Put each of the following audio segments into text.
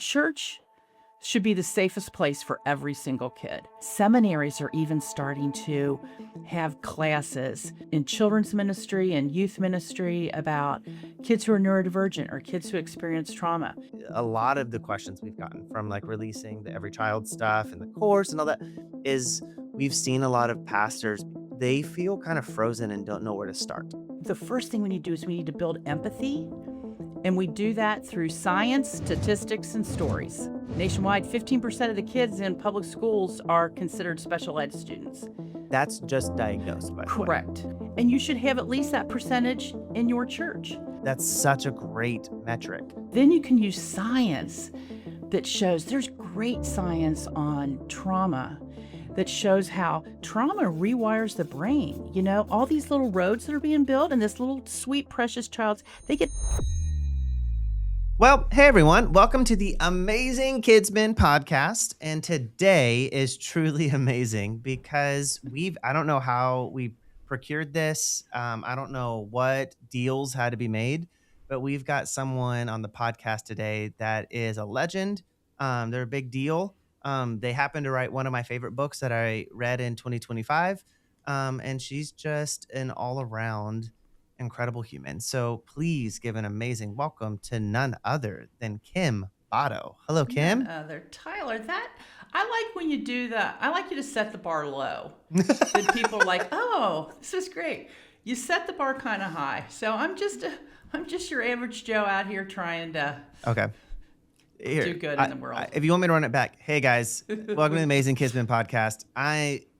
Church should be the safest place for every single kid. Seminaries are even starting to have classes in children's ministry and youth ministry about kids who are neurodivergent or kids who experience trauma. A lot of the questions we've gotten from like releasing the Every Child stuff and the course and all that is we've seen a lot of pastors, they feel kind of frozen and don't know where to start. The first thing we need to do is we need to build empathy, and we do that through science, statistics, and stories. Nationwide, 15% of the kids in public schools are considered special ed students. That's just diagnosed, by the way. Correct. And you should have at least that percentage in your church. That's such a great metric. Then you can use science that shows, there's great science on trauma that shows how trauma rewires the brain. You know, all these little roads that are being built and this little sweet, precious child, they get... Well, hey everyone, welcome to the Amazing Kidsmen podcast. And today is truly amazing because I don't know how we procured this. I don't know what deals had to be made, but we've got someone on the podcast today that is a legend. They're a big deal. They happen to write one of my favorite books that I read in 2025. And she's just an all around incredible human. So please give an amazing welcome to none other than Kim Botto. Hello, Kim. None other. Tyler, I like when you do that. I like you to set the bar low. Then people are like, oh, this is great. You set the bar kind of high. So I'm just your average Joe out here trying to do good in the world. If you want me to run it back, hey guys, welcome to the Amazing Kidsmen podcast.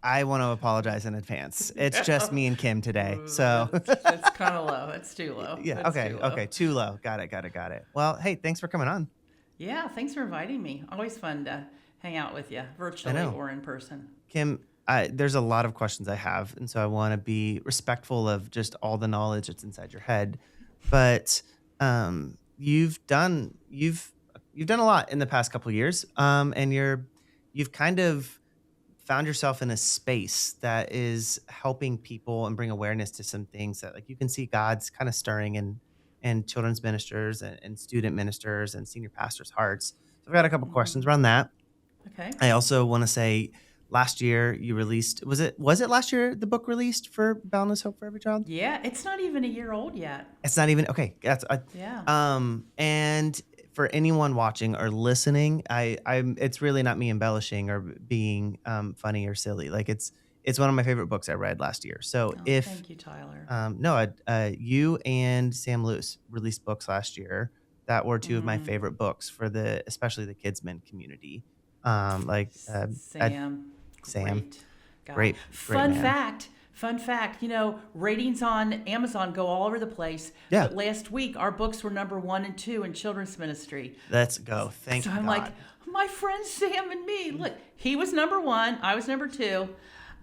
I want to apologize in advance. It's just me and Kim today. So that's kind of low. That's too low. Yeah. That's Okay. Too low. Got it. Well, hey, thanks for coming on. Yeah. Thanks for inviting me. Always fun to hang out with you virtually or in person. Kim, there's a lot of questions I have. And so I want to be respectful of just all the knowledge that's inside your head. But you've done a lot in the past couple of years. And you've kind of found yourself in a space that is helping people and bring awareness to some things that like you can see God's kind of stirring in children's ministers and student ministers and senior pastors' hearts. So I've got a couple questions around that. Okay. I also want to say last year you released, was it last year the book released for Boundless Hope for Every Child? Yeah, it's not even a year old yet. It's not even, okay. Yeah. And for anyone watching or listening, it's really not me embellishing or being funny or silly. Like it's one of my favorite books I read last year. So thank you, Tyler. You and Sam Lewis released books last year that were two of my favorite books for especially the Kidsmen community. Sam. Great. Fun fact, ratings on Amazon go all over the place. Yeah. But last week, our books were number 1 and 2 in children's ministry. Let's go. Thank you, So I'm God. like, my friend Sam and me, look, he was number 1, I was number 2.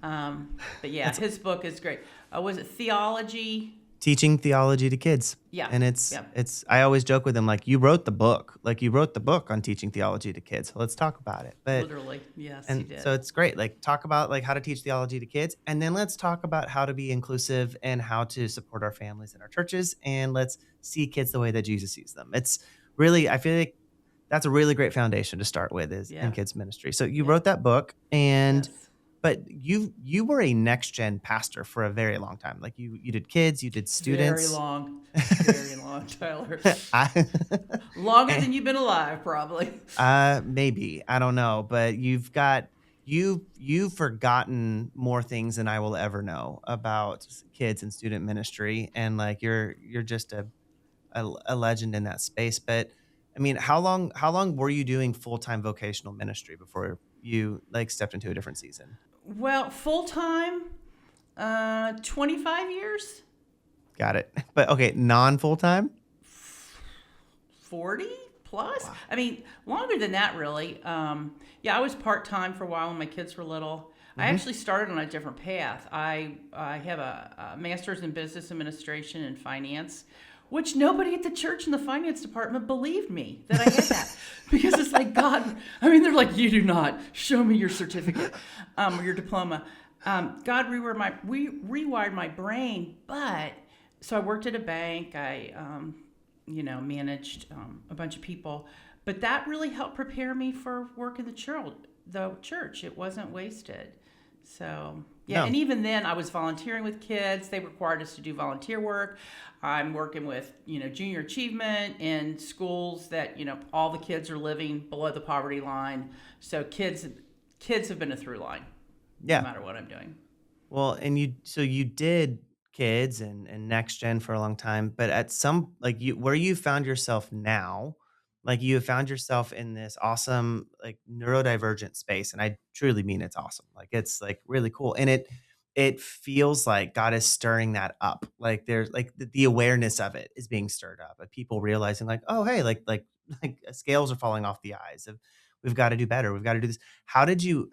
But yeah, his book is great. Was it theology? Teaching theology to kids. Yeah. And it's I always joke with him, like, you wrote the book on teaching theology to kids. Let's talk about it. But literally, yes, and he did. so it's great. Like, talk about like how to teach theology to kids, and then let's talk about how to be inclusive and how to support our families and our churches, and let's see kids the way that Jesus sees them. It's really, I feel like that's a really great foundation to start with in kids ministry. So you wrote that book, and but you were a next gen pastor for a very long time. Like you did kids, you did students. Very long, Tyler. Longer than you've been alive, probably. Maybe, I don't know, but you've forgotten more things than I will ever know about kids and student ministry, and like you're just a legend in that space. But I mean, how long were you doing full-time vocational ministry before you like stepped into a different season? Well, full-time, 25 years. Got it. But okay, non-full-time? 40 plus. Wow. I mean, longer than that, really. I was part-time for a while when my kids were little. I actually started on a different path. I have a master's in business administration and finance, which nobody at the church in the finance department believed me that I had that. Because it's like, God, I mean, they're like, you do not. Show me your certificate or your diploma. God rewired my brain. But so I worked at a bank. I, managed a bunch of people. But that really helped prepare me for work in the church. It wasn't wasted. So yeah, No. and even then I was volunteering with kids. They required us to do volunteer work. I'm working with, junior achievement in schools that, all the kids are living below the poverty line. So kids have been a through line no Yeah. matter what I'm doing. Well, and you did kids and next gen for a long time, but at some like you where you found yourself now, like you have found yourself in this awesome like neurodivergent space, and I truly mean it's awesome. Like it's like really cool, and it feels like God is stirring that up. Like there's like the awareness of it is being stirred up, of people realizing like, oh hey, like scales are falling off the eyes of we've got to do better. We've got to do this. How did you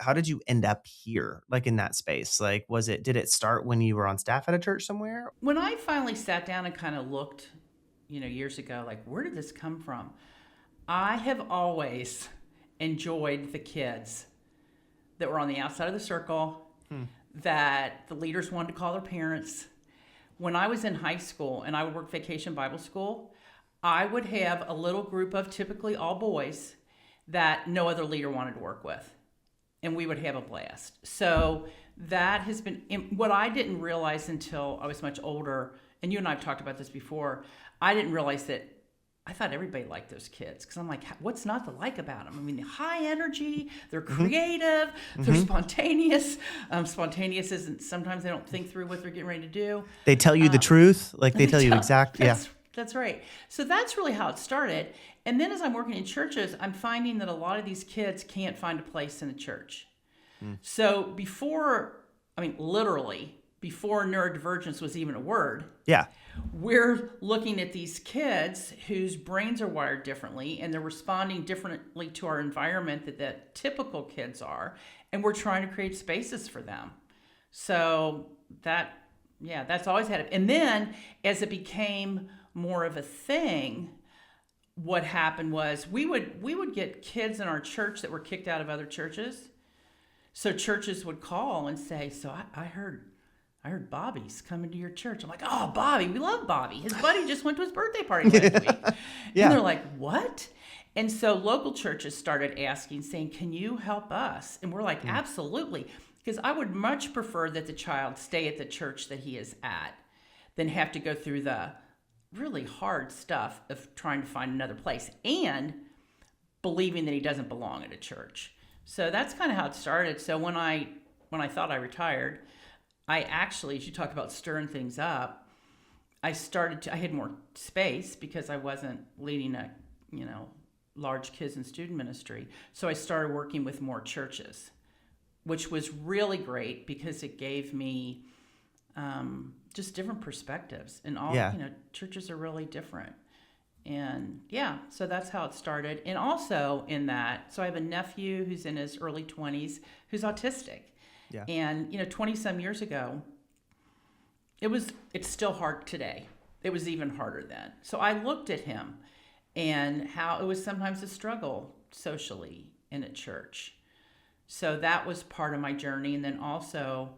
end up here, like, in that space? Like, did it start when you were on staff at a church somewhere? When I finally sat down and kind of looked, years ago, like, where did this come from? I have always enjoyed the kids that were on the outside of the circle, Hmm. that the leaders wanted to call their parents. When I was in high school and I would work vacation Bible school, I would have a little group of typically all boys that no other leader wanted to work with. And we would have a blast. So that has been what I didn't realize until I was much older. And you and I have talked about this before. I didn't realize that I thought everybody liked those kids because I'm like, what's not to like about them? I mean, they're high energy, they're creative, they're spontaneous. Spontaneous isn't, sometimes they don't think through what they're getting ready to do. They tell you the truth, like they tell you exact. Yeah. That's right. So that's really how it started. And then as I'm working in churches, I'm finding that a lot of these kids can't find a place in the church. So literally, before neurodivergence was even a word, Yeah. we're looking at these kids whose brains are wired differently and they're responding differently to our environment that the typical kids are. And we're trying to create spaces for them. So that's always had it. And then as it became more of a thing, what happened was we would get kids in our church that were kicked out of other churches. So churches would call and say, so I heard Bobby's coming to your church. I'm like, oh, Bobby, we love Bobby. His buddy just went to his birthday party last week. Yeah. And they're like, what? And so local churches started asking, saying, can you help us? And we're like, absolutely. Because I would much prefer that the child stay at the church that he is at than have to go through the really hard stuff of trying to find another place and believing that he doesn't belong at a church. So that's kind of how it started. So when I thought I retired, I actually, as you talk about stirring things up, I had more space because I wasn't leading a, large kids and student ministry. So I started working with more churches, which was really great because it gave me just different perspectives. And all, churches are really different. And so that's how it started. And also in that, so I have a nephew who's in his early 20s who's autistic. Yeah. And 20 some years ago, it's still hard today. It was even harder then. So I looked at him and how it was sometimes a struggle socially in a church. So that was part of my journey. And then also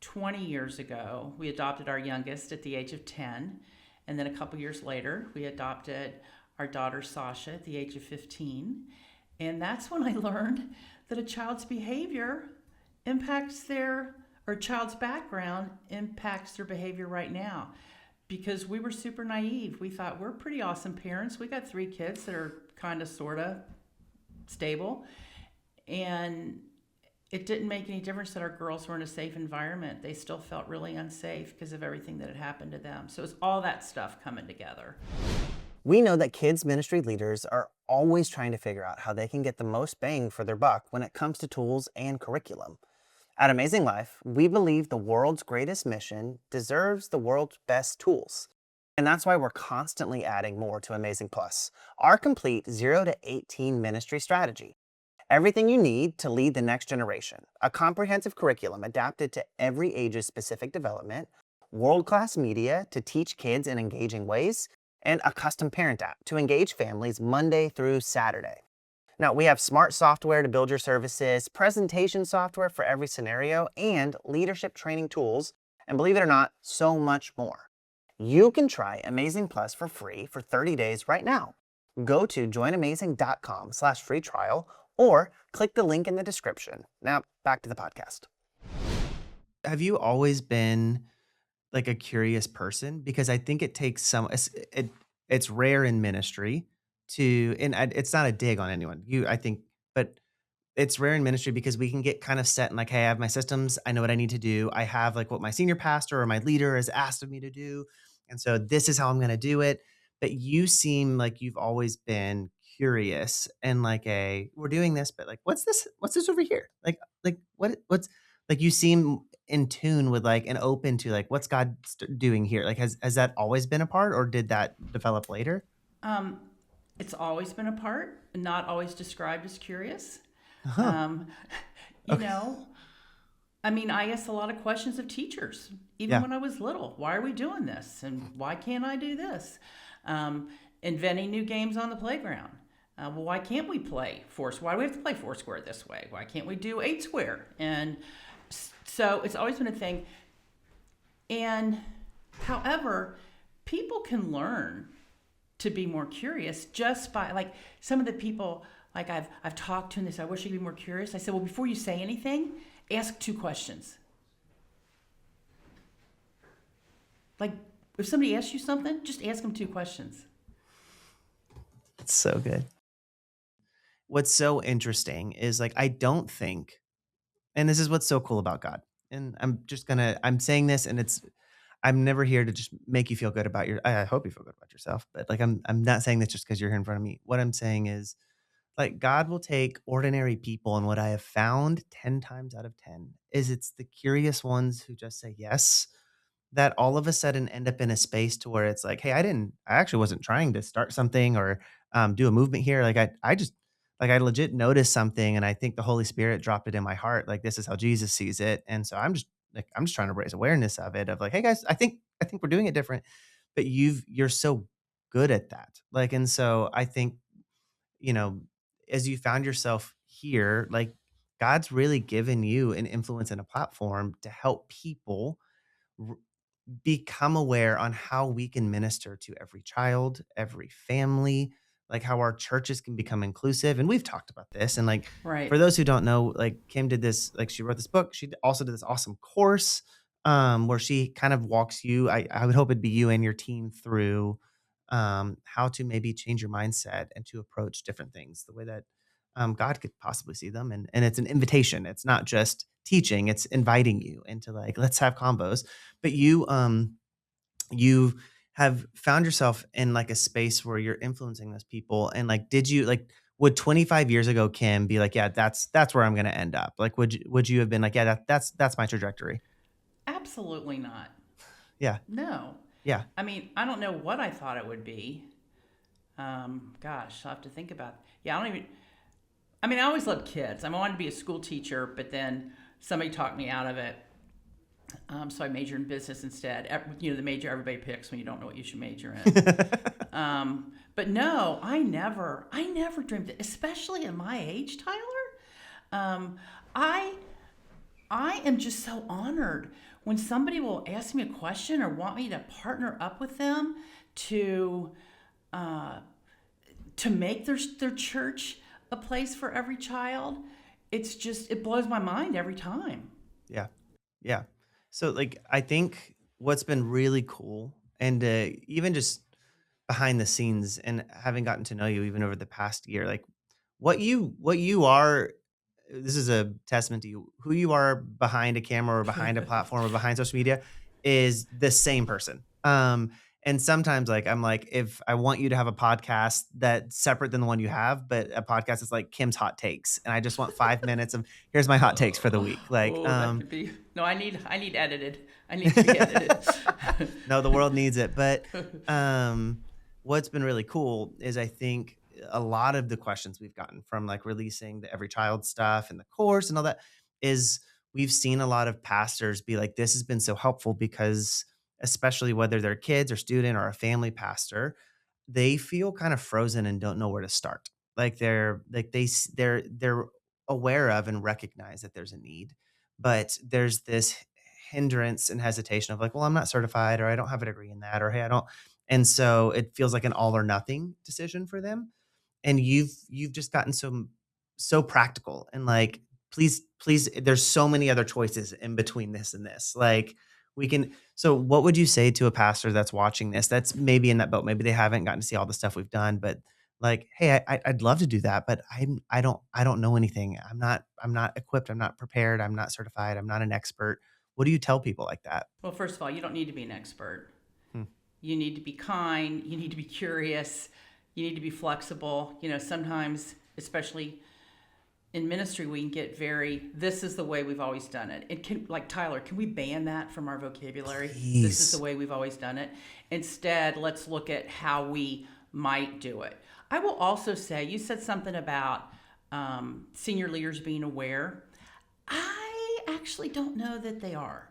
20 years ago, we adopted our youngest at the age of 10. And then a couple years later, we adopted our daughter Sasha at the age of 15. And that's when I learned that a child's behavior child's background impacts their behavior right now. Because we were super naive. We thought we're pretty awesome parents. We got 3 kids that are kind of, sort of stable. And it didn't make any difference that our girls were in a safe environment. They still felt really unsafe because of everything that had happened to them. So it was all that stuff coming together. We know that kids ministry leaders are always trying to figure out how they can get the most bang for their buck when it comes to tools and curriculum. At Amazing Life, we believe the world's greatest mission deserves the world's best tools. And that's why we're constantly adding more to Amazing Plus, our complete 0 to 18 ministry strategy. Everything you need to lead the next generation, a comprehensive curriculum adapted to every age's specific development, world-class media to teach kids in engaging ways, and a custom parent app to engage families Monday through Saturday. Now, we have smart software to build your services, presentation software for every scenario, and leadership training tools, and believe it or not, so much more. You can try Amazing Plus for free for 30 days right now. Go to joinamazing.com/free trial or click the link in the description. Now, back to the podcast. Have you always been like a curious person? Because I think it takes it's rare in ministry to, and it's not a dig on anyone. I think, but it's rare in ministry because we can get kind of set in like, hey, I have my systems. I know what I need to do. I have like what my senior pastor or my leader has asked of me to do. And so this is how I'm going to do it. But you seem like you've always been curious and like we're doing this, but like, what's this? What's this over here? What's like, you seem in tune with like, and open to like, what's God doing here? Like, has that always been a part or did that develop later? Um, it's always been a part, not always described as curious. Huh. Um, you Okay. know, I mean, I asked a lot of questions of teachers, even Yeah. when I was little. Why are we doing this? And why can't I do this? Um, Inventing new games on the playground. Well, why can't we play Why do we have to play Foursquare this way? Why can't we do Eight Square? And so it's always been a thing. And however, people can learn to be more curious just by like some of the people like I've talked to and they say, I wish I could be more curious. I said, well, before you say anything, ask 2 questions. Like if somebody asks you something, just ask them 2 questions. It's so good. What's so interesting is like, I don't think, and this is what's so cool about God. And I'm saying this and I'm never here to just make you feel good about I hope you feel good about yourself, but like, I'm not saying this just because you're here in front of me. What I'm saying is like, God will take ordinary people. And what I have found 10 times out of 10 is it's the curious ones who just say yes, that all of a sudden end up in a space to where it's like, hey, I actually wasn't trying to start something or do a movement here. Like I just, like I legit noticed something and I think the Holy Spirit dropped it in my heart. Like this is how Jesus sees it. And so I'm just trying to raise awareness of it of like, hey guys, I think we're doing it different, but you're so good at that. Like, and so I think, you know, as you found yourself here, like God's really given you an influence and a platform to help people become aware on how we can minister to every child, every family, like how our churches can become inclusive. And we've talked about this. And like, Right. for those who don't know, like Kim did this, like she wrote this book. She also did this awesome course where she kind of walks you, I would hope it'd be you and your team through how to maybe change your mindset and to approach different things the way that God could possibly see them. And it's an invitation. It's not just teaching, it's inviting you into like, let's have combos. But you have found yourself in like a space where you're influencing those people. And like, did you like, would 25 years ago, Kim be like, yeah, that's where I'm going to end up? Like, would you have been like, yeah, that's my trajectory? Absolutely not. Yeah. No. Yeah. I mean, I don't know what I thought it would be. Gosh, I'll have to think about. Yeah, I don't even. I mean, I always loved kids. I wanted to be a school teacher, but then somebody talked me out of it. So I majored in business instead. You know, the major everybody picks when you don't know what you should major in. But no, I never dreamed it, especially at my age, Tyler. Um, I, I am just so honored when somebody will ask me a question or want me to partner up with them to, uh, to make their church a place for every child. It's just it blows my mind every time. Yeah. Yeah. So like I think what's been really cool and even just behind the scenes and having gotten to know you even over the past year, like what you are, this is a testament to you. Who you are behind a camera or behind a platform or behind social media is the same person. And sometimes like I'm like, if I want you to have a podcast that's separate than the one you have, but a podcast is like Kim's hot takes, and I just want 5 minutes of here's my hot takes for the week. Like, Oh, that could be. No, I need edited. I need to be edited. no, the world needs it. But what's been really cool is I think a lot of the questions we've gotten from like releasing the Every Child stuff and the course and all that is we've seen a lot of pastors be like, this has been so helpful because, especially whether they're kids or student or a family pastor, they feel kind of frozen and don't know where to start. Like they're aware of and recognize that there's a need, but there's this hindrance and hesitation of like, well, I'm not certified or I don't have a degree in that, or hey, I don't. And so it feels like an all or nothing decision for them. And you've just gotten so practical and like, please, there's so many other choices in between this and this. Like we can, so what would you say to a pastor that's watching this, that's maybe in that boat? Maybe they haven't gotten to see all the stuff we've done, but like, hey, I'd love to do that, but I don't know anything. I'm not equipped. I'm not prepared. I'm not certified. I'm not an expert. What do you tell people like that? Well, first of all, you don't need to be an expert. Hmm. You need to be kind. You need to be curious. You need to be flexible. Sometimes, especially in ministry, we can get this is the way we've always done it. Like Tyler, can we ban that from our vocabulary? Please. This is the way we've always done it. Instead, let's look at how we might do it. I will also say, you said something about senior leaders being aware. I actually don't know that they are.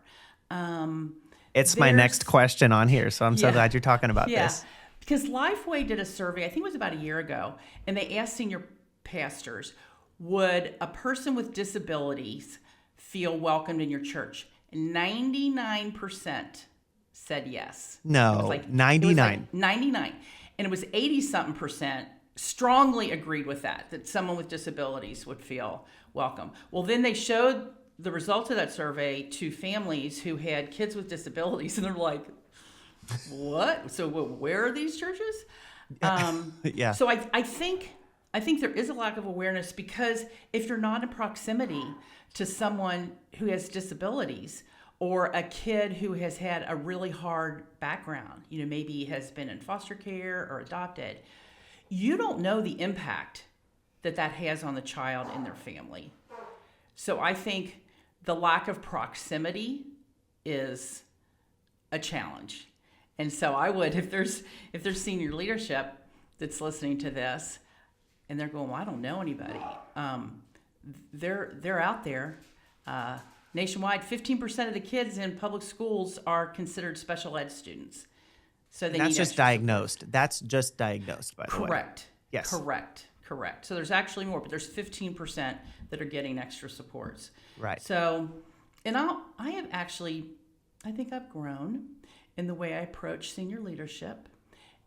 It's my next question on here, so I'm so glad you're talking about this. Because Lifeway did a survey, I think it was about a year ago, and they asked senior pastors, would a person with disabilities feel welcomed in your church? 99% said yes. No, It was like 99. 99. And it was 80-something percent strongly agreed with that someone with disabilities would feel welcome. Well, then they showed the results of that survey to families who had kids with disabilities, and they're like, what? So where are these churches? Yeah. So I think there is a lack of awareness, because if you're not in proximity to someone who has disabilities, or a kid who has had a really hard background, maybe has been in foster care or adopted, you don't know the impact that has on the child and their family. So I think the lack of proximity is a challenge. And so I would, if there's senior leadership that's listening to this and they're going, well, I don't know anybody. They're out there. Nationwide, 15% of the kids in public schools are considered special ed students. So they That's need just extra diagnosed. That's just diagnosed, by the way. Correct. Yes. Correct. So there's actually more, but there's 15% that are getting extra supports. Right. So, and I think I've grown in the way I approach senior leadership,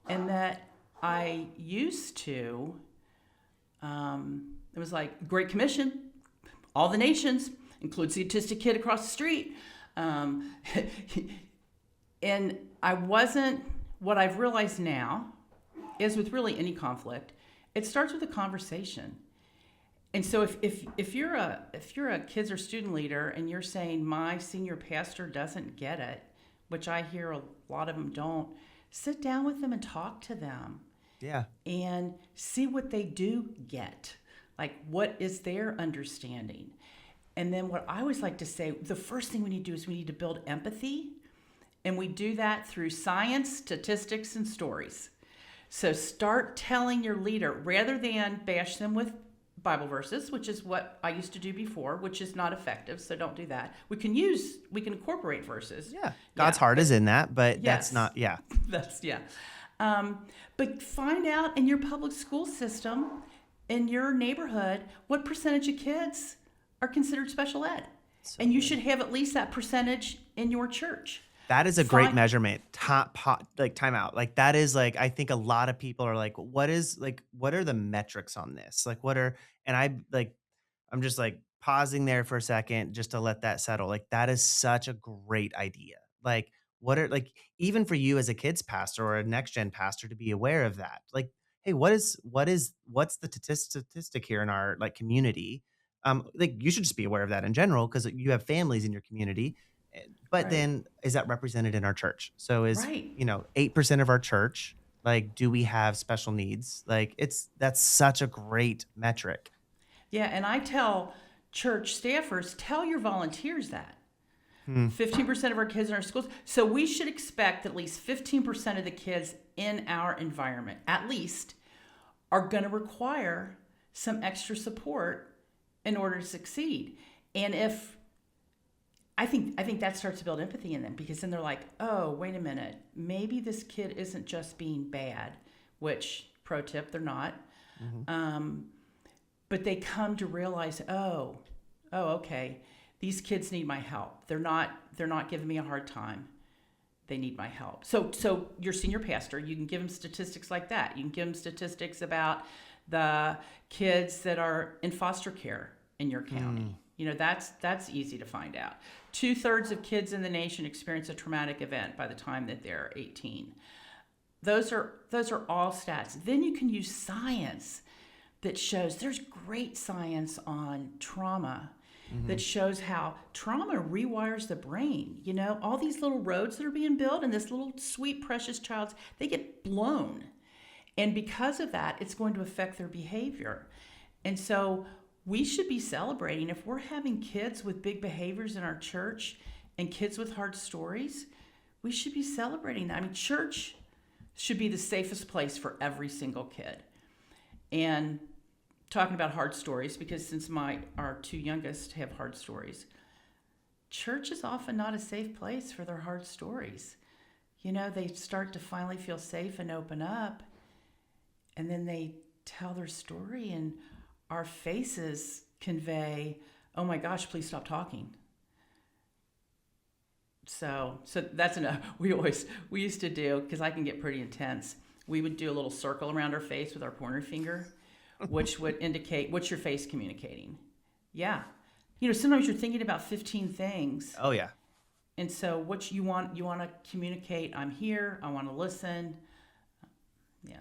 and that I used to, it was like Great Commission, all the nations, includes the autistic kid across the street. And I wasn't, what I've realized now is with really any conflict, it starts with a conversation. And so if you're a kids or student leader and you're saying my senior pastor doesn't get it, which I hear a lot of them don't, sit down with them and talk to them. Yeah. And see what they do get. Like, what is their understanding? And then what I always like to say, the first thing we need to do is we need to build empathy. And we do that through science, statistics, and stories. So start telling your leader, rather than bash them with Bible verses, which is what I used to do before, which is not effective, so don't do that. We can incorporate verses. Yeah. God's heart is in that, but that's not, yeah. But find out in your public school system, in your neighborhood, what percentage of kids are considered special ed. And you should have at least that percentage in your church. That is a great measurement. Time out. Like that is like, I think a lot of people are like, what are the metrics on this? Like I'm just like pausing there for a second just to let that settle. Like that is such a great idea. Like even for you as a kids pastor or a next gen pastor to be aware of that. Like, hey, what's the statistic here in our like community? Like you should just be aware of that in general, because you have families in your community. But then is that represented in our church? So 8% of our church, like, do we have special needs? Like that's such a great metric. Yeah. And I tell church staffers, tell your volunteers that 15% of our kids in our schools. So we should expect at least 15% of the kids in our environment, at least, are going to require some extra support in order to succeed. And I think that starts to build empathy in them, because then they're like, oh, wait a minute, maybe this kid isn't just being bad, which, pro tip, they're not. Mm-hmm. But they come to realize, oh, okay, these kids need my help. They're not giving me a hard time. they need my help. So your senior pastor, you can give them statistics like that. You can give them statistics about the kids that are in foster care in your county. That's easy to find out. 2/3 of kids in the nation experience a traumatic event by the time that they're 18. Those are all stats. Then you can use science that shows, there's great science on trauma that shows how trauma rewires the brain. All these little roads that are being built and this little sweet, precious child, they get blown. And because of that, it's going to affect their behavior. And so we should be celebrating if we're having kids with big behaviors in our church and kids with hard stories, we should be celebrating that. I mean, church should be the safest place for every single kid. And talking about hard stories, because since our 2 youngest have hard stories, church is often not a safe place for their hard stories. They start to finally feel safe and open up, and then they tell their story, and our faces convey, oh my gosh, please stop talking. So that's enough. We used to do, because I can get pretty intense, we would do a little circle around our face with our pointer finger, which would indicate what's your face communicating. Yeah. Sometimes you're thinking about 15 things. Oh yeah. And so what you want to communicate, I'm here, I want to listen. Yeah.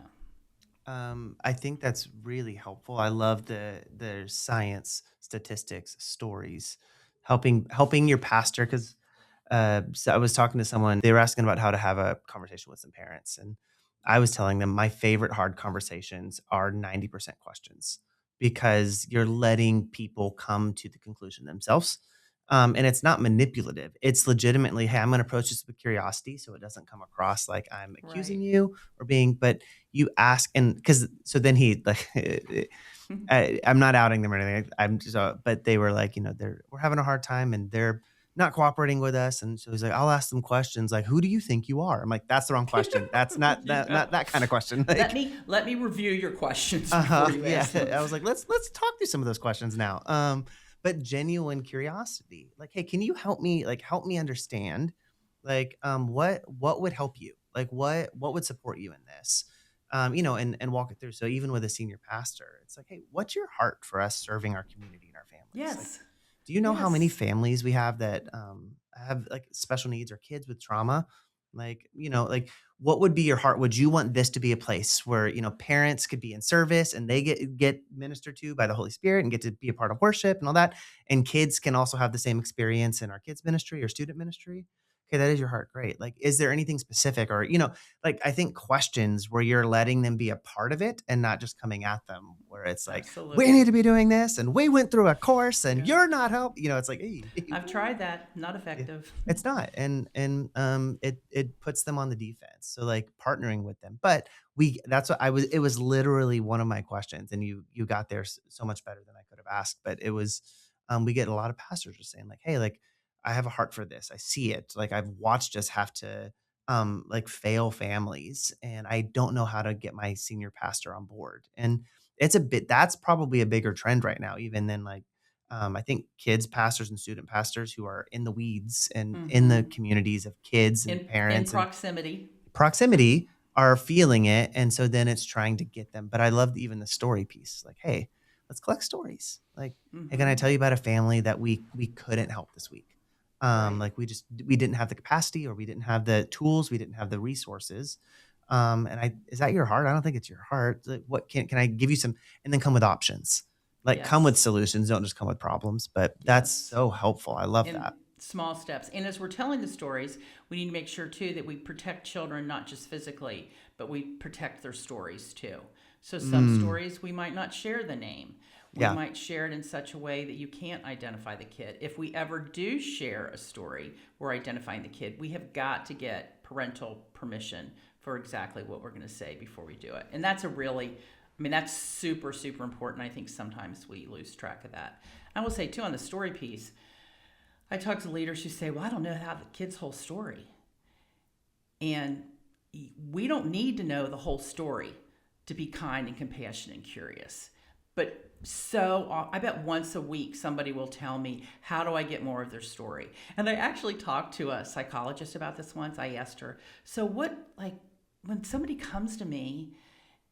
I think that's really helpful. I love the science, statistics, stories, helping your pastor. Because so I was talking to someone. They were asking about how to have a conversation with some parents, and I was telling them my favorite hard conversations are 90% questions, because you're letting people come to the conclusion themselves. And it's not manipulative. It's legitimately, hey, I'm going to approach this with curiosity, so it doesn't come across like I'm accusing Right. you or being. But you ask, and because so then he like, I'm not outing them or anything. I'm just, but they were like, we're having a hard time, and they're not cooperating with us. And so he's like, I'll ask them questions like, who do you think you are? I'm like, that's the wrong question. That's not Yeah. that kind of question. Let Like, me review your questions before you yeah. ask them. I was like, let's talk through some of those questions now. But genuine curiosity, like, hey, can you help me understand, like, what would help you? Like, what would support you in this? And walk it through. So even with a senior pastor, it's like, hey, what's your heart for us serving our community and our families? Like, Yes. do you know how many Yes. families we have that have like special needs or kids with trauma? Like what would be your heart? Would you want this to be a place where, parents could be in service and they get ministered to by the Holy Spirit and get to be a part of worship and all that, and kids can also have the same experience in our kids ministry or student ministry? Okay, that is your heart. Great. Like, is there anything specific, or, like, I think questions where you're letting them be a part of it and not just coming at them where it's like, we need Absolutely. to be doing this, and we went through a course and Yeah. you're not help. It's like, hey, I've tried that. Not yeah, effective. it's not. And it puts them on the defense. So like partnering with them. But that's what it was literally one of my questions, and you got there so much better than I could have asked. But it was, we get a lot of pastors just saying like, hey, like, I have a heart for this. I see it. Like, I've watched us have to like fail families, and I don't know how to get my senior pastor on board. And that's probably a bigger trend right now, even than like, I think kids pastors and student pastors who are in the weeds and in the Mm-hmm. communities of kids and In parents and proximity. proximity are feeling it. And so then it's trying to get them. But I love even the story piece. Like, hey, let's collect stories. Like, hey, can I Mm-hmm. tell you about a family that we couldn't help this week? Right. Like, we didn't have the capacity, or we didn't have the tools, we didn't have the resources. Is that your heart? I don't think it's your heart. Like, what can I give you some, and then come with options, like come with Yes. solutions. Don't just come with problems. But that's Yes. so helpful. I love In that. small steps. And as we're telling the stories, we need to make sure too that we protect children not just physically, but we protect their stories too. So some Mm, stories we might not share the name. We yeah. might share it in such a way that you can't identify the kid. If we ever do share a story, we're identifying the kid. We have got to get parental permission for exactly what we're going to say before we do it. And that's that's super, super important. I think sometimes we lose track of that. I will say too, on the story piece, I talk to leaders who say, well, I don't know how the kid's whole story. And we don't need to know the whole story to be kind and compassionate and curious. But I bet once a week somebody will tell me, how do I get more of their story? And I actually talked to a psychologist about this once. I asked her, so what, like, when somebody comes to me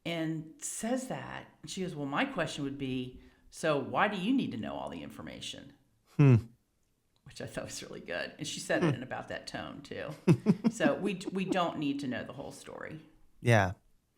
and says that, and she goes, well, my question would be, so why do you need to know all the information? Hmm. Which I thought was really good. And she said it in about that tone too. So we don't need to know the whole story. Yeah.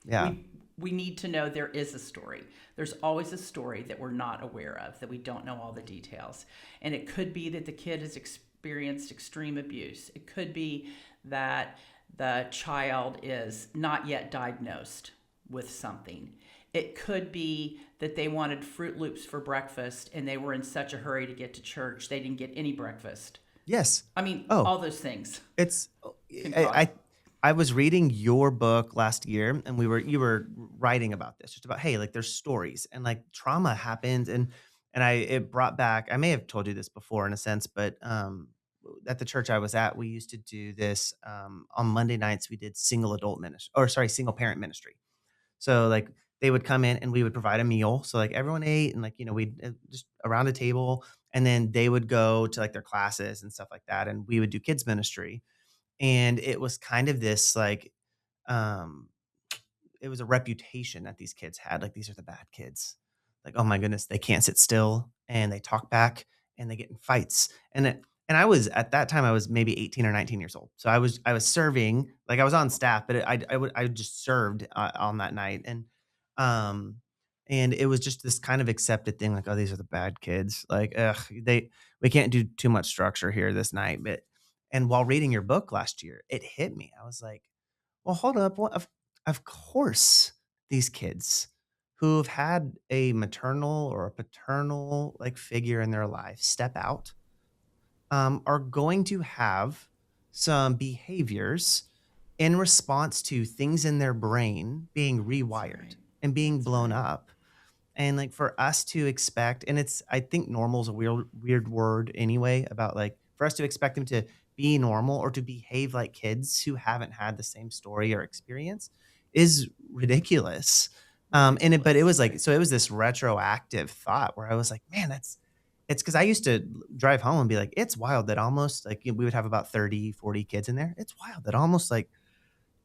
Yeah. We need to know there is a story. There's always a story that we're not aware of, that we don't know all the details. And it could be that the kid has experienced extreme abuse. It could be that the child is not yet diagnosed with something. It could be that they wanted Fruit Loops for breakfast and they were in such a hurry to get to church, they didn't get any breakfast. Yes. I mean, Oh, all those things it's can I, cause. I was reading your book last year, and you were writing about this, just about, hey, like there's stories and like trauma happens, and it brought back. I may have told you this before in a sense, but at the church I was at, we used to do this on Monday nights. We did single adult ministry, or sorry, single parent ministry. So like they would come in and we would provide a meal. So like everyone ate and like, we'd just around a table, and then they would go to like their classes and stuff like that. And we would do kids ministry. And it was kind of this like, um, it was a reputation that these kids had. Like these are the bad kids. Like, oh my goodness, they can't sit still and they talk back and they get in fights. And I was at that time I was maybe 18 or 19 years old. So I was serving, like I was on staff, but I just served on that night. Um and it was just this kind of accepted thing, like, oh, these are the bad kids. Like, ugh, we can't do too much structure here this night. But and while reading your book last year, it hit me. I was like, well, hold up. Well, of course, these kids who've had a maternal or a paternal like figure in their life step out, are going to have some behaviors in response to things in their brain being That's rewired right. and being That's blown right. up. And like for us to expect, and it's, I think normal is a weird word anyway, about like for us to expect them to be normal or to behave like kids who haven't had the same story or experience is ridiculous. But it Ridiculous. was like, Right. so it was this retroactive thought where I was like, man, it's because I used to drive home and be like, it's wild that almost like, we would have about 30, 40 kids in there. It's wild that almost like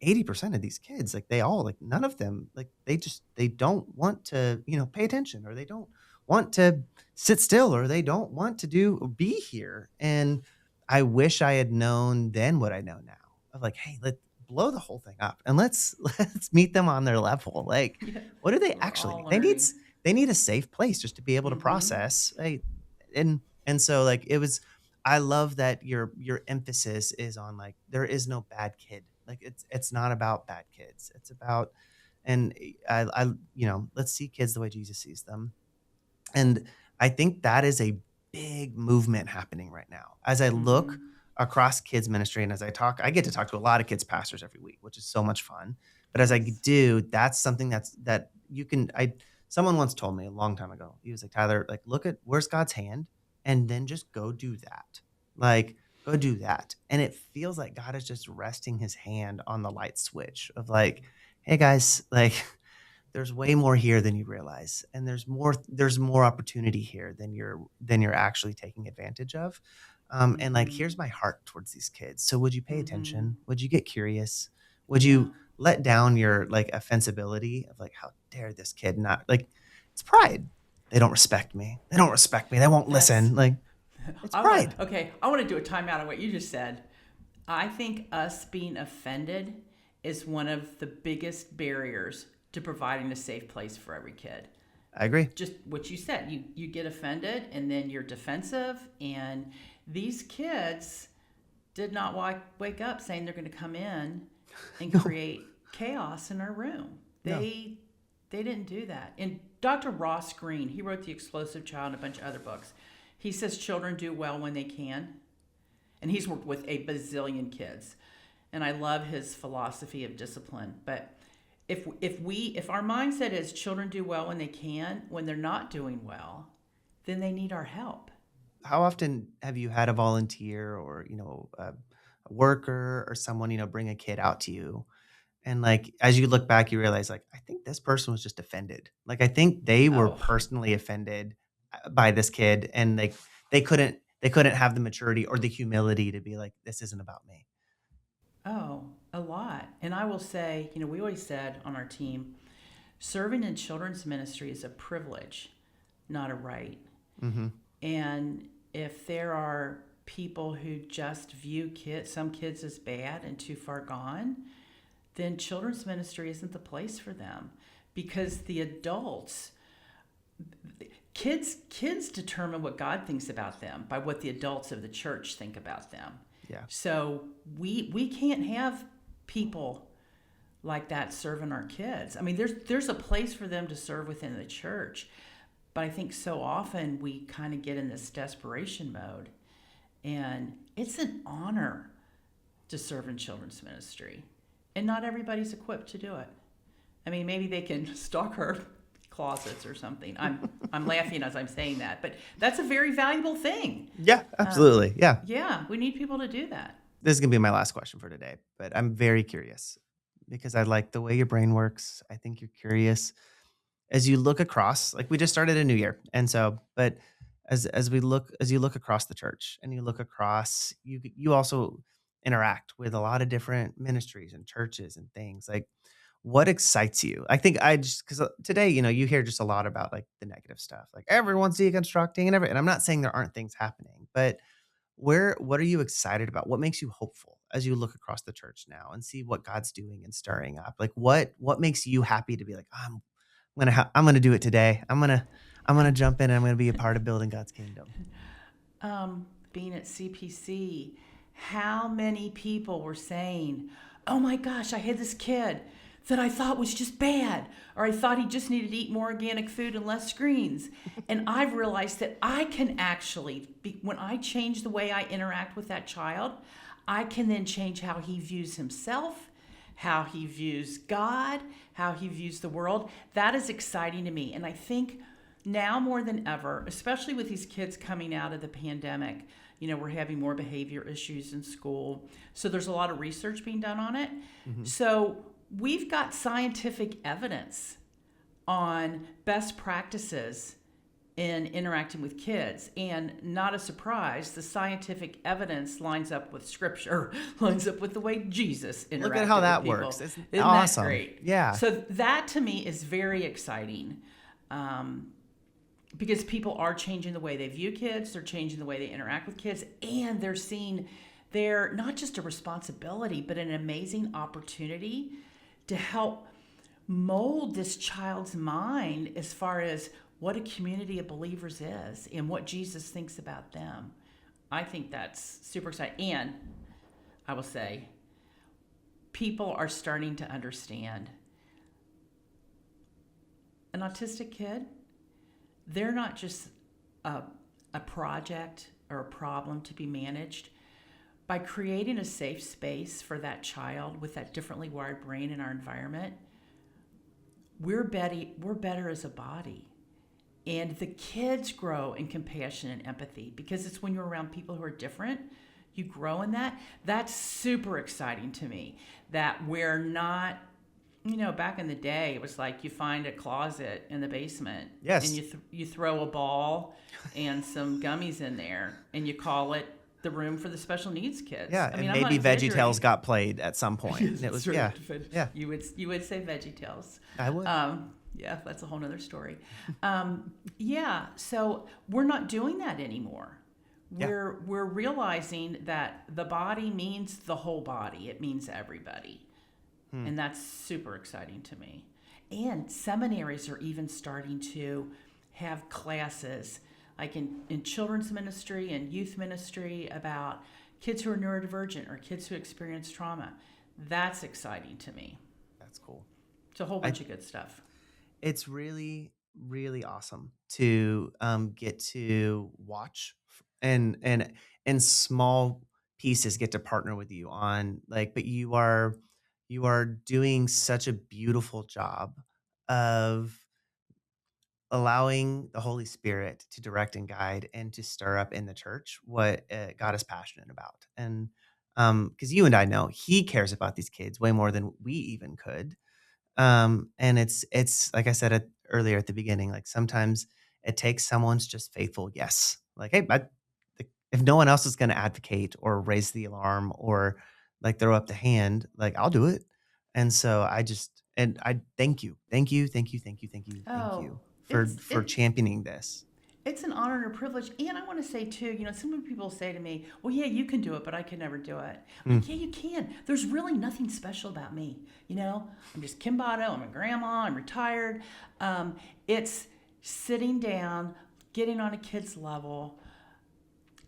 80% of these kids, like they all, like none of them, like they don't want to, pay attention, or they don't want to sit still, or they don't want to be here. And I wish I had known then what I know now, of like, hey, let's blow the whole thing up and let's let's meet them on their level. Like, Yeah. what do they We're actually all need? learning. They need a safe place just to be able to Mm-hmm. process. Right? And so like it was, I love that your emphasis is on like there is no bad kid. Like it's not about bad kids. It's about, and let's see kids the way Jesus sees them. And I think that is a big movement happening right now. As I Mm-hmm. look across kids ministry, and as I get to talk to a lot of kids pastors every week, which is so much fun. But as I Yes. do, that's something that you can, someone once told me a long time ago. He was like, Tyler, like look at where's God's hand and then just go do that. Like go do that. And it feels like God is just resting his hand on the light switch of like, hey guys, like there's way more here than you realize, and there's more opportunity here than you're actually taking advantage of. And like, Mm-hmm. here's my heart towards these kids. So would you pay Mm-hmm. attention? Would you get curious? Would Yeah. you let down your like offensibility of like, how dare this kid not, like, it's pride. They don't respect me. They don't respect me. They won't That's listen. Like, it's I want pride. okay, I want to do a timeout on what you just said. I think us being offended is one of the biggest barriers to providing a safe place for every kid. I agree. Just what you said, you get offended and then you're defensive, and these kids did not wake up saying they're going to come in and No, create chaos in our room. no. They didn't do that. And Dr. Ross Green, he wrote The Explosive Child and a bunch of other books. He says children do well when they can, and he's worked with a bazillion kids. And I love his philosophy of discipline. But if our mindset is children do well when they can, when they're not doing well, then they need our help. How often have you had a volunteer or, a worker or someone, bring a kid out to you And like as you look back, you realize like I think this person was just offended. Like I think they were Oh, personally offended by this kid, and like they couldn't have the maturity or the humility to be like, this isn't about me. oh, a lot. And I will say, we always said on our team, serving in children's ministry is a privilege, not a right. Hmm. And if there are people who just view some kids as bad and too far gone, then children's ministry isn't the place for them, because the adults, kids determine what God thinks about them by what the adults of the church think about them. Yeah. So we can't have people like that serving our kids. I mean, there's a place for them to serve within the church, but I think so often we kind of get in this desperation mode, and it's an honor to serve in children's ministry, and not everybody's equipped to do it. I mean, maybe they can stock our closets or something. I'm laughing as I'm saying that, but that's a very valuable thing. Yeah, absolutely. Yeah. Yeah, we need people to do that. This is gonna be my last question for today, but I'm very curious because I like the way your brain works. I think you're curious as you look across, like we just started a new year. And so, but as you look across the church and you look across, you also interact with a lot of different ministries and churches and things. Like what excites you? I think I just because today, you hear just a lot about like the negative stuff, like everyone's deconstructing and I'm not saying there aren't things happening, but what are you excited about? What makes you hopeful as you look across the church now and see what God's doing and stirring up? Like what makes you happy to be like, "Oh, I'm gonna do it today. I'm gonna jump in and I'm gonna be a part of building God's kingdom." Being at CPC, how many people were saying, "Oh my gosh, I had this kid that I thought was just bad, or I thought he just needed to eat more organic food and less screens." And I've realized that I can actually, when I change the way I interact with that child, I can then change how he views himself, how he views God, how he views the world. That is exciting to me. And I think now more than ever, especially with these kids coming out of the pandemic, we're having more behavior issues in school. So there's a lot of research being done on it. Mhm. So we've got scientific evidence on best practices in interacting with kids. And not a surprise, the scientific evidence lines up with scripture, lines up with the way Jesus interacted Look at how that with people. works. It's Isn't awesome. that great? Yeah. So that to me is very exciting, because people are changing the way they view kids, they're changing the way they interact with kids, and they're seeing they're not just a responsibility, but an amazing opportunity to help mold this child's mind as far as what a community of believers is and what Jesus thinks about them. I think that's super exciting. And I will say, people are starting to understand an autistic kid, they're not just a project or a problem to be managed. By creating a safe space for that child with that differently wired brain in our environment, we're better as a body. And the kids grow in compassion and empathy, because it's when you're around people who are different, you grow in that. That's super exciting to me, that we're not, back in the day, it was like you find a closet in the basement. Yes. And you throw a ball and some gummies in there, and you call it the room for the special needs kids. Yeah. I mean, And I'm not maybe exaggerating. VeggieTales got played at some point. And it was, That's yeah. right. Yeah. You would say VeggieTales. I would. Yeah, that's a whole nother story. Yeah, so we're not doing that anymore. Yeah. We're realizing that the body means the whole body. It means everybody. And that's super exciting to me. And seminaries are even starting to have classes, like in children's ministry and youth ministry, about kids who are neurodivergent or kids who experience trauma. That's exciting to me. That's cool. It's a whole bunch of good stuff. It's really, really awesome to get to watch and in small pieces get to partner with you on like, but you are doing such a beautiful job of allowing the Holy Spirit to direct and guide and to stir up in the church what God is passionate about. And Because you and I know he cares about these kids way more than we even could. And it's like I said earlier at the beginning, like sometimes it takes someone's just faithful yes. Like, hey, if no one else is going to advocate or raise the alarm or like throw up the hand, like I'll do it. And so I thank you, thank you, thank you, thank you, thank you, thank Oh, you it's for it championing this. it's an honor and a privilege. And I want to say too, some people say to me, "Well, yeah, you can do it, but I could never do it." I'm Mm, like, yeah, you can. There's really nothing special about me. I'm just Kim Botto. I'm a grandma. I'm retired. It's sitting down, getting on a kid's level,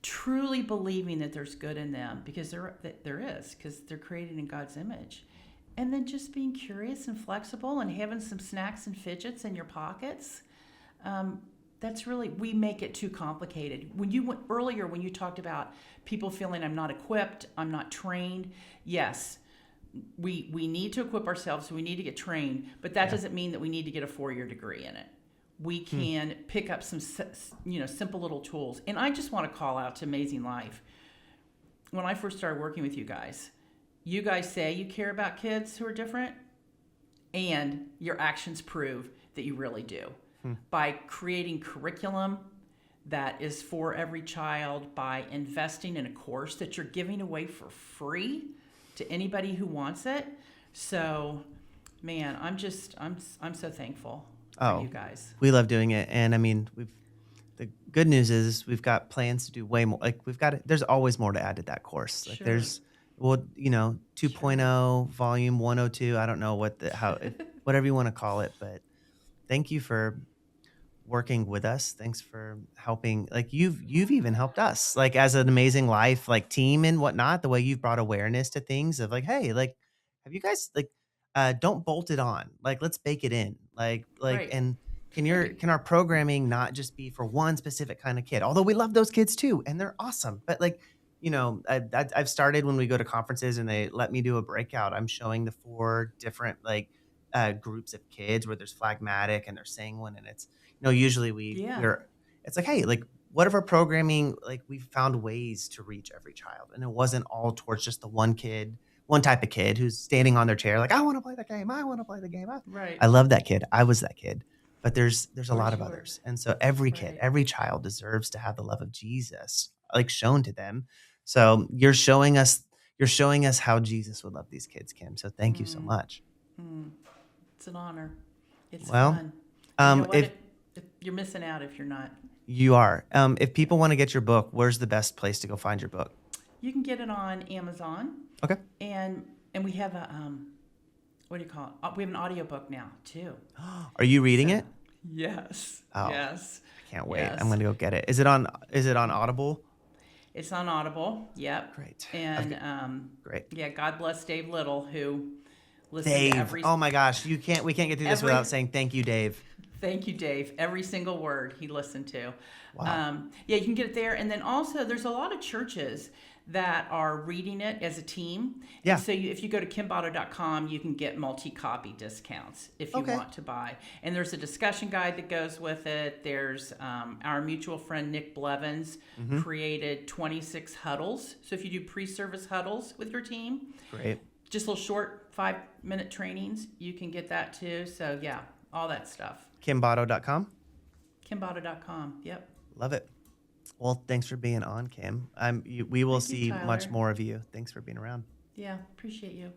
truly believing that there's good in them because there is, because they're created in God's image. And then just being curious and flexible and having some snacks and fidgets in your pockets. Um, that's really, we make it too complicated. When you went earlier, when you talked about people feeling I'm not equipped, I'm not trained, yes, we need to equip ourselves, so we need to get trained, but that yeah. doesn't mean that we need to get a 4-year degree in it. We Hmm. can pick up some simple little tools. And I just want to call out to Amazing Life. When I first started working with you guys say you care about kids who are different, and your actions prove that you really do. Hmm. By creating curriculum that is for every child, by investing in a course that you're giving away for free to anybody who wants it. So, man, I'm so thankful for you Oh, guys. we love doing it. And I mean, the good news is we've got plans to do way more. Like there's always more to add to that course. Like Sure. well, Sure. 2.0 volume 102. I don't know whatever you want to call it, but thank you for working with us. Thanks for helping. Like you've even helped us, like as an Amazing Life like team and whatnot. The way you've brought awareness to things of like, hey, like, have you guys like, don't bolt it on. Like, let's bake it in. Right. And Right. can our programming not just be for one specific kind of kid? Although we love those kids too, and they're awesome. But like, I've started when we go to conferences and they let me do a breakout. I'm showing the 4 different like groups of kids where there's phlegmatic and they're sanguine, and it's usually Yeah. we're it's like, hey, like what if our programming, like we found ways to reach every child and it wasn't all towards just the one type of kid who's standing on their chair, like, I want to play the game. I want to play the game. I Right. love that kid. I was that kid. But there's a For lot of sure. others. And so every kid, Right. every child deserves to have the love of Jesus like shown to them. So you're showing us how Jesus would love these kids, Kim. So thank you so Mm, much. mm. It's an honor. It's Well, fun. And you know what? if You're missing out if you're not. you are, if people want to get your book, where's the best place to go find your book? You can get it on Amazon, Okay. and we have a what do you call it? We have an audiobook now too. Are you reading So it? yes, Oh, yes, I can't wait. I'm yes. gonna go get it. Is it on Audible? It's on Audible. Yep. Great. And Great. yeah, God bless Dave Little who listened to Dave. Oh my gosh, we can't get through this every without saying thank you, Dave. Thank you, Dave. Every single word he listened to. Wow. Yeah, you can get it there. And then also, there's a lot of churches that are reading it as a team. And Yeah. so if you go to kimbotto.com, you can get multi-copy discounts if you Okay. want to buy. And there's a discussion guide that goes with it. There's our mutual friend Nick Blevins Mm-hmm. created 26 huddles. So if you do pre-service huddles with your team, Great. just little short 5-minute trainings, you can get that too. So yeah, all that stuff. KimBotto.com. Kimbotto.com. Yep. Love it. Well, thanks for being on, Kim. We will Thank you, see much Tyler. more of you. Thanks for being around. Yeah, appreciate you.